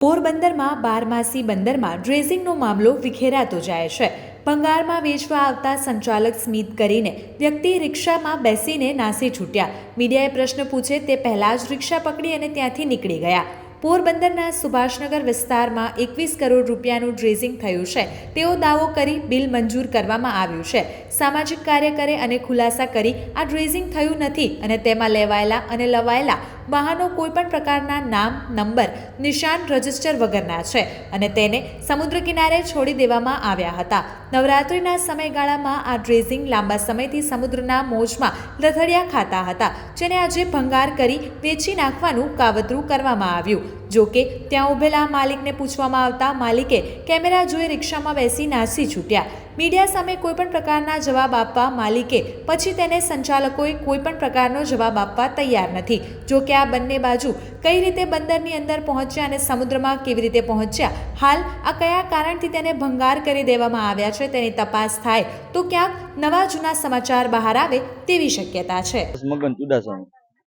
પોરબંદરમાં બારમાસી બંદરમાં ડ્રેઝિંગનો મામલો વિખેરાતો જાય છે. ભંગારમાં વેચવા આવતા સંચાલક સ્મિત કરીને વ્યક્તિ રિક્ષામાં બેસીને નાસી છૂટ્યા. મીડિયાએ પ્રશ્ન પૂછે તે પહેલા જ રિક્ષા પકડી અને ત્યાંથી નીકળી ગયા. પોરબંદરના સુભાષનગર વિસ્તારમાં 21 કરોડ રૂપિયાનું ડ્રેઝિંગ થયું છે તેવો દાવો કરી બિલ મંજૂર કરવામાં આવ્યું છે. સામાજિક કાર્યકરે અને ખુલાસા કરી આ ડ્રેઝિંગ થયું નથી અને તેમાં લેવાયેલા અને લવાયેલા વાહનો કોઈપણ પ્રકારના નામ, નંબર, નિશાન, રજિસ્ટર વગરના છે અને તેને સમુદ્ર કિનારે છોડી દેવામાં આવ્યા હતા. નવરાત્રિના સમયગાળામાં આ ડ્રેઝિંગ લાંબા સમયથી સમુદ્રના મોજમાં લથડિયા ખાતા હતા, જેને આજે ભંગાર કરી વેચી નાખવાનું કાવતરું કરવામાં આવ્યું. જોકે ત્યાં ઉભેલા માલિકને પૂછવામાં આવતા માલિકે કેમેરા જોઈ રિક્ષામાં બેસી નાસી છૂટ્યા. મીડિયા સામે કોઈપણ પ્રકારના જવાબ આપવા માલિકે પછી તેને સંચાલકોએ કોઈપણ પ્રકારનો જવાબ આપવા તૈયાર નથી. જોકે આ બંને બાજુ કઈ રીતે બંદરની અંદર પહોંચ્યા અને સમુદ્રમાં કેવી રીતે પહોંચ્યા, હાલ આ કયા કારણથી તેને ભંગાર કરી દેવામાં આવ્યા છે તેની તપાસ થાય તો ક્યાંક નવા જૂના સમાચાર બહાર આવે તેવી શક્યતા છે. મગન ચુડાસમા.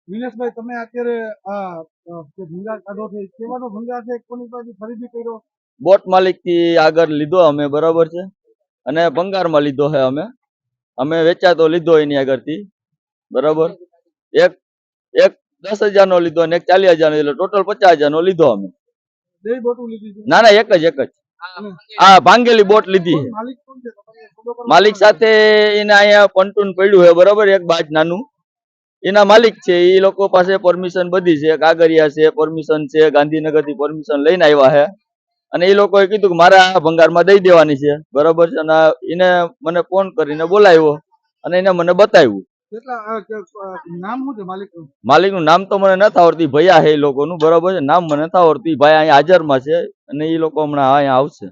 દિનેશભાઈ, તમે અત્યારે જે ભંગાર કાઢો છે કેવાનો ભંગાર છે, કોની પાસે ખરીદી કર્યો? બોટ માલિક થી આગળ લીધો અમે, બરાબર છે, અને ભંગારમાં લીધો છે. અમે વેચાતો લીધો એની આગળથી, બરાબર. એક 10,000 નો લીધો અને એક 40,000 નો લીધો, ટોટલ 50,000 નો લીધો અમે. બે બોટો લીધી છે? ના, એક જ આ ભાંગેલી બોટ લીધી છે. માલિક કોણ છે? માલિક સાથે એને અહીંયા પંટુન પડ્યું છે, બરાબર, એક બાજ નાનું એના માલિક છે. એ લોકો પાસે પરમિશન બધી છે, કાગળિયા છે, પરમિશન છે, ગાંધીનગર થી પરમિશન લઈને આવ્યા છે અને એ લોકોએ કીધું કે મારે આ ભંગારમાં દઈ દેવાની છે, બરાબર છે. અને એને મને ફોન કરીને બોલાવ્યો અને એને મને બતાવ્યું. નામ શું છે માલિકનું? માલિકનું નામ તો મને નથી આવડતું, ભૈયા છે એ લોકોનું, બરાબર છે. નામ મને નથી આવડતું, ભાઈ અહીંયા હાજરમાં છે અને એ લોકો હમણાં અહીંયા આવશે.